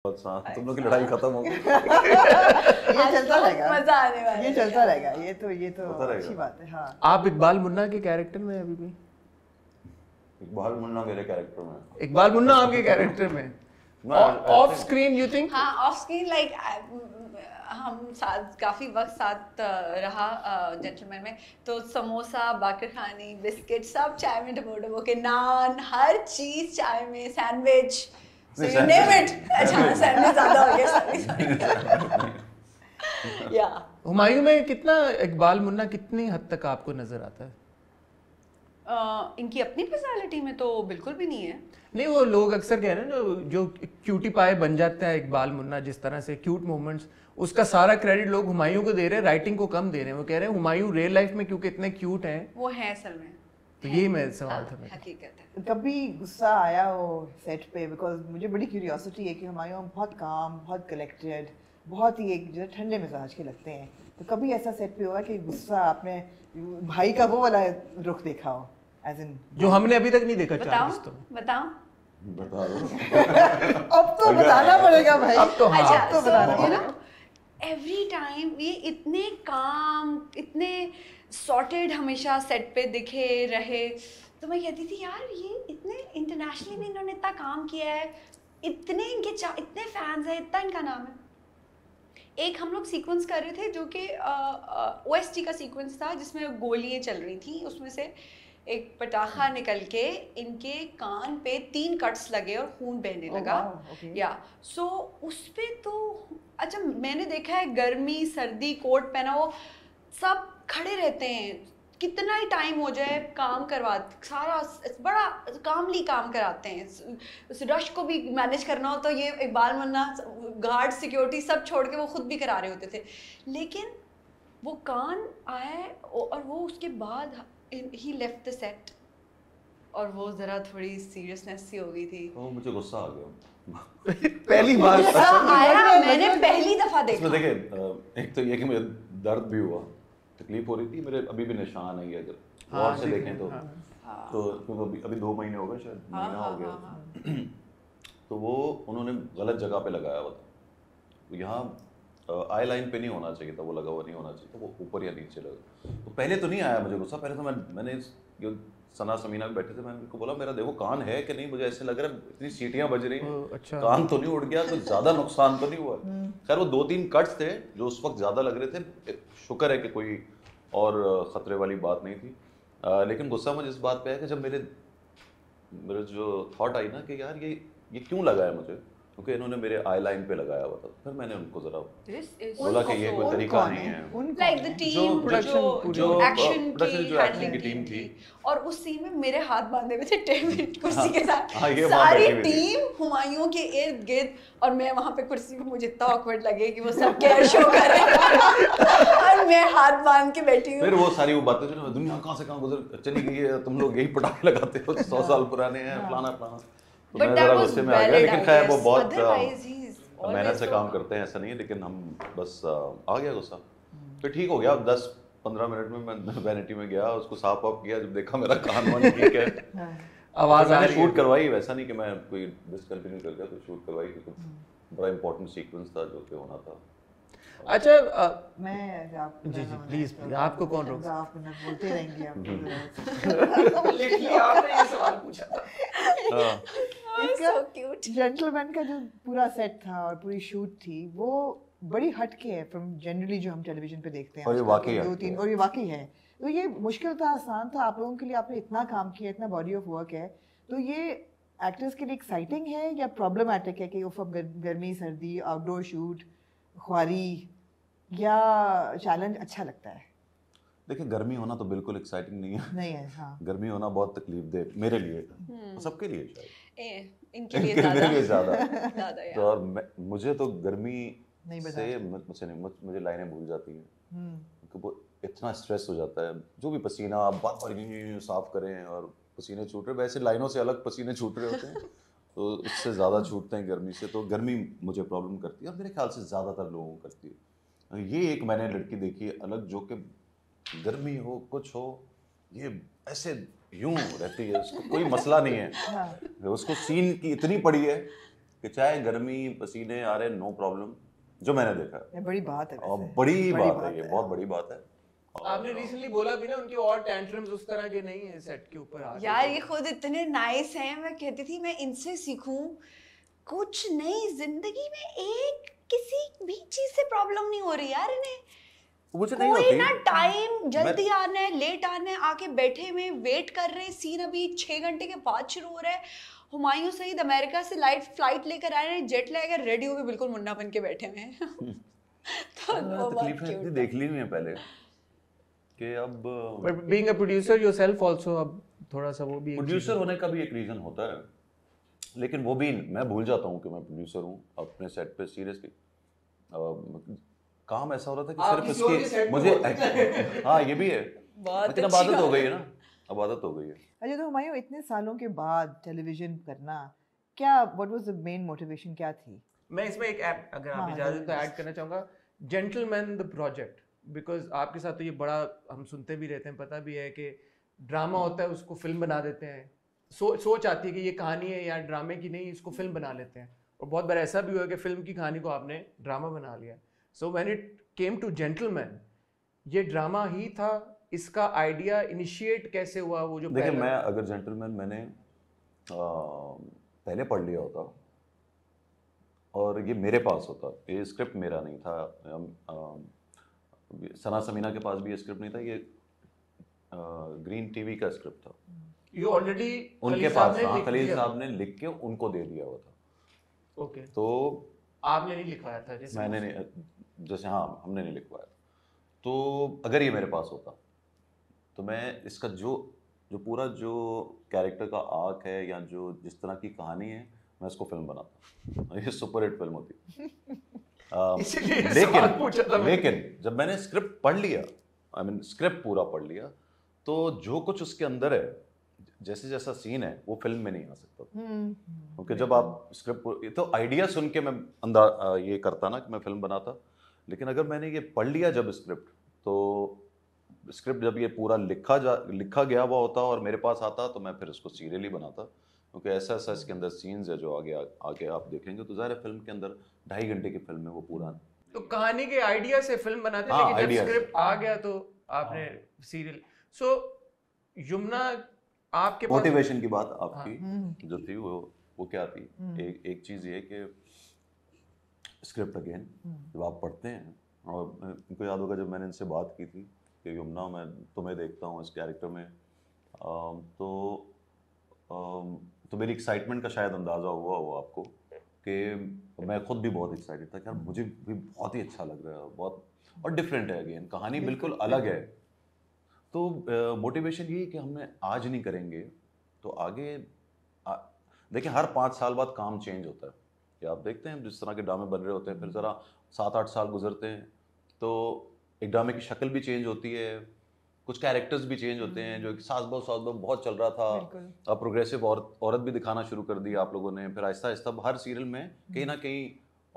तुम लोग की लड़ाई खत्म हो गई। ये चलता रहेगा, मजा आने वाला है। ये चलता रहेगा, ये तो होता रहेगा। अच्छी बात है। हाँ, आप इकबाल मुन्ना के कैरेक्टर में अभी भी? इकबाल मुन्ना मेरे कैरेक्टर में, इकबाल मुन्ना आपके कैरेक्टर में ऑफ स्क्रीन यू थिंक? हाँ, ऑफ स्क्रीन लाइक हम साथ काफी वक्त साथ रहा जेंटलमैन में, तो समोसा, बाकर खानी, बिस्किट सब चाय में डबो के, नान, हर चीज चाय में, sandwich, so you name it। अच्छा सैंडविच ज्यादा हो गया, सॉरी। या हुमायूं में कितना इकबाल मुन्ना कितनी हद तक आपको नजर आता है? इनकी अपनी पर्सनालिटी में तो बिल्कुल भी नहीं है। नहीं, वो लोग अक्सर कह रहे हैं जो क्यूटी पाए बन जाता है इकबाल मुन्ना, जिस तरह से क्यूट मोमेंट्स, उसका सारा क्रेडिट लोग हुमायूं को दे रहे हैं, राइटिंग को कम दे रहे हैं। वो कह रहे हैं हुमायूं रियल लाइफ में क्योंकि इतने क्यूट हैं, वो है असल में, तो यही मेरा सवाल था मेरा। हकीकत है। कभी गुस्सा आया हो सेट पे? बिकॉज मुझे बड़ी क्यूरियोसिटी है कि हुमायूं बहुत काम, बहुत कलेक्टेड, बहुत ही एक जो ठंडे मिजाज के लगते हैं, तो कभी ऐसा सेट पे हुआ कि गुस्सा आपने भाई का वो वाला रुख देखा हो, एज इन जो हमने अभी तक नहीं देखा। बताओ चार्ल्स तो बताओ। बता दो। अब तो बताना पड़ेगा भाई, अब तो हाँ, अच्छा, अब तो so, बताना you पड़ेगा। know, एवरी टाइम ये इतने काम, इतने सॉर्टेड हमेशा सेट पे दिखे रहे, तो मैं कहती थी यार ये इतने इंटरनेशनली भी इन्होंने इतना काम किया है, इतने इनके इतने फैंस हैं, इतना इनका नाम है। एक हम लोग सीक्वेंस कर रहे थे जो कि OST का सीक्वेंस था, जिसमें गोलियां चल रही थी, उसमें से एक पटाखा निकल के इनके कान पे 3 कट्स लगे और खून बहने लगा। या सो उस पे तो अच्छा, मैंने देखा है गर्मी सर्दी कोट पहना हो सब खड़े रहते हैं, कितना ही टाइम हो जाए काम करवा, सारा बड़ा कामली काम कराते हैं। उस रश को भी मैनेज करना हो तो ये इकबाल मुन्ना, गार्ड, सिक्योरिटी सब छोड़ के वो खुद भी करा रहे होते थे। लेकिन वो कान आए और वो उसके बाद ही लेफ्ट द सेट, और वो जरा थोड़ी सीरियसनेस सी हो गई थी। तो मुझे गुस्सा आ गया पहली बार गुस्सा आया, मैंने पहली दफा देखा। देखिए, एक तो ये कि मुझे दर्द भी हुआ, तकलीफ हो रही थी, मेरे अभी भी निशान है, अगर गौर से देखें तो क्योंकि अभी 2 महीने हो गए, शायद महीना हो गया। तो वो उन्होंने गलत जगह पे लगाया हुआ था, यहाँ आई लाइन पे नहीं होना चाहिए था, वो लगा हुआ नहीं होना चाहिए था, वो ऊपर या नीचे लगा। तो पहले तो नहीं आया मुझे गुस्सा, पहले तो मैंने सना समीना भी बैठे थे, मैंने उनको बोला मेरा देखो कान है कि नहीं, मुझे ऐसे लग रहा है इतनी सीटियां बज रही हैं, अच्छा। कान तो नहीं उड़ गया, तो ज्यादा नुकसान तो नहीं हुआ। खैर वो 2-3 कट्स थे जो उस वक्त ज्यादा लग रहे थे, शुक्र है कि कोई और खतरे वाली बात नहीं थी। लेकिन गुस्सा मुझे इस बात पे है कि जब मेरे जो थॉट आई ना कि यार ये क्यों लगा है मुझे, क्योंकि इन्होंने मेरे आई लाइन पे लगाया हुआ था। फिर मैंने उनको जरा बोला कि ये कोई तरीका नहीं है। लाइक द टीम जो एक्शन की टीम थी, और उस सीन में मेरे हाथ बांधे हुए थे टेबल कुर्सी के साथ, ये सारी टीम हुमायूं के इर्द गिर्द, और मैं वहां पे कुर्सी पे, मुझे इतना ऑकवर्ड लगे कि वो सब केयर शो कर रहे हैं और मैं हाथ बांध के बैठी हूँ। फिर वो सारी वो बातें जो दुनिया कहाँ से कहाँ गुजर चली गई है, तुम लोग यही पटाखे लगाते हो, 100 साल पुराने हैं, फलाना फलाना। तो मैं जरा गुस्से में आ गया, लेकिन खैर वो बहुत मेहनत से काम करते हैं, ऐसा नहीं है, लेकिन हम बस आ गया गुस्सा। फिर ठीक हो गया, 10-15 मिनट में मैं वैनिटी में गया, उसको साफ वाफ किया, जब देखा मेरा कान वान ठीक है, आवाज मैंने शूट करवाई। वैसा नहीं कि मैं कोई डिसकंटिन्यू कर गया, तो शूट करवाई क्योंकि बड़ा इंपॉर्टेंट सीक्वेंस था जो कि होना था। अच्छा, मैं आपको जी प्लीज, आपको कौन रोक, आप बोलते रहेंगे आप। लिटरली आपने ये सवाल पूछा था। जेंटलमैन का जो पूरा सेट था और पूरी शूट थी, वो बड़ी हटके है फ्रॉम जनरली जो हम टेलीविजन पे देखते हैं, और ये वाकई है, 2-3, और ये वाकई है। तो ये मुश्किल था, आसान था आप लोगों के लिए? आपने इतना काम किया, इतना बॉडी ऑफ वर्क है, तो ये एक्टर्स के लिए एक्साइटिंग है या प्रॉब्लमैटिक है कि वो गर्मी सर्दी, आउटडोर शूट, ख्वारी, या चैलेंज अच्छा लगता है? देखिए, गर्मी होना तो बिल्कुल एक्साइटिंग नहीं है। हाँ। गर्मी होना बहुत तकलीफ दे मेरे लिए, सबके लिए शायद, इनके लिए ज़्यादा। ज़्यादा तो और मुझे तो गर्मी से मुझे लाइनें भूल जाती हैं, क्योंकि वो इतना स्ट्रेस हो जाता है, जो भी पसीना आप बार साफ करें और पसीने छूट रहे, वैसे लाइनों से अलग पसीने छूट रहे होते हैं, तो उससे ज़्यादा छूटते हैं गर्मी से। तो गर्मी मुझे प्रॉब्लम करती है, और मेरे ख्याल से ज़्यादातर लोगों को करती है। ये एक मैंने लड़की देखी है अलग, जो कि गर्मी हो कुछ हो, ये ऐसे यूं रहती है, उसको कोई मसला नहीं है। उसको सीन की इतनी पड़ी है कि चाहे गर्मी पसीने आ रहे, नो प्रॉब्लम, जो मैंने देखा है। ये बड़ी बात है और वैसे। बड़ी बात है, ये बहुत बड़ी बात है। आपने रिसेंटली बोला भी ना उनके और टेंट्रम्स उस तरह के नहीं है सेट के ऊपर आके। यार ये खुद इतने नाइस हैं, मैं कहती थी मैं इनसे सीखूं। कुछ नहीं, जिंदगी में एक किसी भी चीज से प्रॉब्लम नहीं हो रही यार इन्हें। मुझे नहीं कोई होती ना टाइम जल्दी आना है, लेट आना है, आके बैठे में वेट कर रहे हैं, सीन अभी 6 घंटे के बाद शुरू हो रहा है। हुमायूं सईद अमेरिका से फ्लाइट लेकर आए हैं, जेट लैगर रेडी होकर बिल्कुल मुन्ना बन के बैठे हुए हैं। तो वो बहुत तकलीफें इतनी cute देख ली हुई हैं पहले कि अब but being a producer yourself also, अब थोड़ा सा वो भी प्रोड्यूसर होने का भी एक रीजन होता है, लेकिन वो भी मैं भूल जाता हूँ कि मैं प्रोड्यूसर हूँ अपने सेट पे। सीरियसली काम ऐसा हो रहा था कि सिर्फ इसके मुझे हाँ ये भी है, लेकिन अब आदत हो गई है ना, अब आदत हो गई है। अच्छा, तो हुमायूं इतने सालों के बाद टेलीविजन करना, क्या what was the main motivation, क्या थी? मैं इसमें एक ऐप अगर आप हाँ, इजाजत तो ऐड करना चाहूँगा, जेंटलमैन द प्रोजेक्ट, बिकॉज आपके साथ तो ये बड़ा हम सुनते भी रहते हैं, पता भी है कि ड्रामा होता है उसको फिल्म बना देते हैं। सोच आती है कि ये कहानी है या ड्रामे की नहीं, इसको फिल्म बना लेते हैं, और बहुत बार ऐसा भी हुआ कि फिल्म की कहानी को आपने ड्रामा बना लिया। So when it came to gentleman, ये ड्रामा ही था, इसका आइडिया इनिशिएट कैसे हुआ? वो जो देखिए मैं अगर जेंटलमैन मैंने पहले पढ़ लिया होता और ये मेरे पास होता, ये स्क्रिप्ट मेरा नहीं था, सना समीना के पास भी ये स्क्रिप्ट नहीं था, ये ग्रीन टीवी का स्क्रिप्ट था। ये ऑलरेडी उनके पास था, खलील साहब ने लिख के उनको दे दिया हुआ था। ओके, तो आपने नहीं लिखवाया था? जैसे मैंने नहीं, जैसे हाँ हमने नहीं लिखवाया। तो अगर ये मेरे पास होता तो मैं इसका जो पूरा जो कैरेक्टर का आर्क है या जो जिस तरह की कहानी है, मैं इसको फिल्म बनाता, ये सुपर हिट फिल्म होती। लेकिन जब मैंने स्क्रिप्ट पढ़ लिया, आई मीन स्क्रिप्ट पूरा पढ़ लिया, तो जो कुछ उसके अंदर है, जैसे जैसा सीन है, वो फिल्म में नहीं आ सकता। क्योंकि जब आप स्क्रिप्ट, तो आइडिया सुन के मैं अंदर ये करता ना कि मैं फिल्म बनाता, लेकिन अगर मैंने ये पढ़ लिया जब स्क्रिप्ट, तो स्क्रिप्ट जब ये पूरा लिखा गया हुआ होता और मेरे पास आता, तो मैं फिर इसको सीरियल ही बनाता। क्योंकि ऐसा ऐसा इसके अंदर सीन्स है जो आगे आप देखेंगे, तो ज़ाहिर फिल्म के अंदर 2.5 घंटे की फिल्म है वो पूरा। तो कहानी के आइडिया से फिल्म बनाते, हाँ, लेकिन जब स्क्रिप्ट आ गया तो आपने सीरियल। सो यमुना, आपके पास मोटिवेशन की बात आपकी जो थी वो क्या थी? एक चीज़ ये कि स्क्रिप्ट अगेन जब आप पढ़ते हैं, और उनको याद होगा जब मैंने इनसे बात की थी कि यमुना मैं तुम्हें देखता हूँ इस कैरेक्टर में, तो मेरी एक्साइटमेंट का शायद अंदाज़ा हुआ हो आपको कि मैं खुद भी बहुत एक्साइटेड था कि यार मुझे भी बहुत ही अच्छा लग रहा है, बहुत और डिफरेंट है, अगेन कहानी बिल्कुल अलग है। तो मोटिवेशन यही कि हमने आज नहीं करेंगे तो आगे देखिए हर 5 साल बाद काम चेंज होता है, कि आप देखते हैं जिस तरह के ड्रामे बन रहे होते हैं, फिर ज़रा 7-8 साल गुजरते हैं तो एक ड्रामे की शक्ल भी चेंज होती है, कुछ कैरेक्टर्स भी चेंज होते हैं। जो एक सास बहू बहुत चल रहा था, अब प्रोग्रेसिव औरत भी दिखाना शुरू कर दी आप लोगों ने, फिर आहिस्ता आहिस्ता हर सीरियल में कहीं ना कहीं